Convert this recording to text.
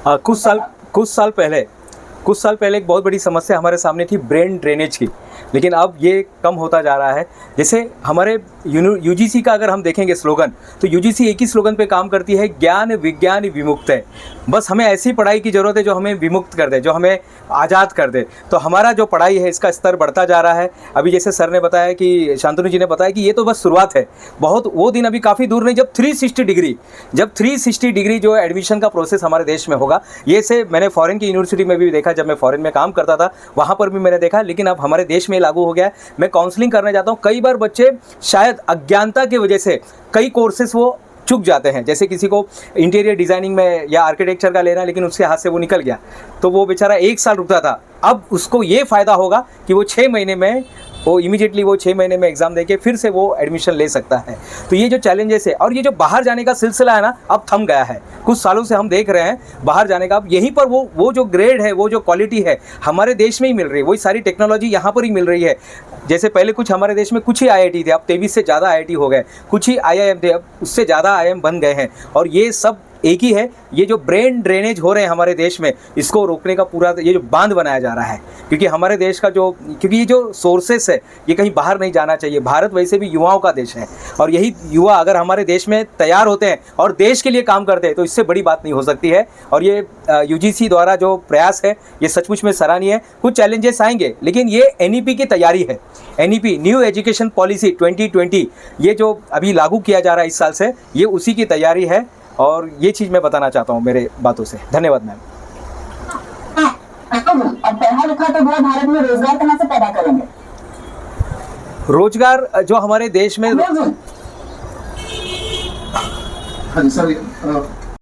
कुछ साल पहले एक बहुत बड़ी समस्या हमारे सामने थी ब्रेन ड्रेनेज की, लेकिन अब ये कम होता जा रहा है। जैसे हमारे यूजीसी का अगर हम देखेंगे स्लोगन, तो यूजीसी एक ही स्लोगन पे काम करती है, ज्ञान विज्ञान विमुक्त है। बस हमें ऐसी पढ़ाई की ज़रूरत है जो हमें विमुक्त कर दे, जो हमें आज़ाद कर दे। तो हमारा जो पढ़ाई है इसका स्तर बढ़ता जा रहा है। अभी जैसे सर ने बताया कि शांतनु जी ने बताया कि ये तो बस शुरुआत है, बहुत वो दिन अभी काफ़ी दूर नहीं जब 360 डिग्री जो एडमिशन का प्रोसेस हमारे देश में होगा। ये से मैंने फॉरेन की यूनिवर्सिटी में भी देखा, जब मैं फॉरेन में काम करता था वहाँ पर भी मैंने देखा, लेकिन अब हमारे देश में लागू हो गया है। मैं काउंसलिंग करने जाता हूँ, कई बार बच्चे शायद अज्ञानता की वजह से कई कोर्सेस वो चूक जाते हैं। जैसे किसी को इंटीरियर डिज़ाइनिंग में या आर्किटेक्चर का लेना, लेकिन उसके हाथ से वो निकल गया, तो वो बेचारा 1 साल रुकता था। अब उसको ये फ़ायदा होगा कि वो 6 महीने में वो इमीडिएटली वो 6 महीने में एग्ज़ाम देके फिर से वो एडमिशन ले सकता है। तो ये जो चैलेंजेस है और ये जो बाहर जाने का सिलसिला है ना, अब थम गया है। कुछ सालों से हम देख रहे हैं बाहर जाने का। अब यहीं पर वो जो ग्रेड है, वो जो क्वालिटी है हमारे देश में ही मिल रही है, वही सारी टेक्नोलॉजी यहाँ पर ही मिल रही है। जैसे पहले कुछ हमारे देश में कुछ ही IIT थे, अब 23 से ज़्यादा IIT हो गए। कुछ ही IIM थे, अब उससे ज़्यादा IIM बन गए हैं। और ये सब एक ही है, ये जो ब्रेन ड्रेनेज हो रहे हैं हमारे देश में, इसको रोकने का पूरा ये जो बांध बनाया जा रहा है। क्योंकि हमारे देश का क्योंकि ये जो सोर्सेस है ये कहीं बाहर नहीं जाना चाहिए। भारत वैसे भी युवाओं का देश है, और यही युवा अगर हमारे देश में तैयार होते हैं और देश के लिए काम करते हैं तो इससे बड़ी बात नहीं हो सकती है। और ये UGC द्वारा जो प्रयास है ये सचमुच में सराहनीय है। कुछ चैलेंजेस आएंगे, लेकिन ये NEP की तैयारी है। NEP न्यू एजुकेशन पॉलिसी 2020 ये जो अभी लागू किया जा रहा है इस साल से, ये उसी की तैयारी है। और ये चीज़ मैं बताना चाहता हूँ मेरे बातों से। धन्यवाद मैम। अब पढ़ा लिखा तो बड़ा भारत में रोजगार कहाँ से पैदा करेंगे? रोजगार जो हमारे देश में हाँ जी सर,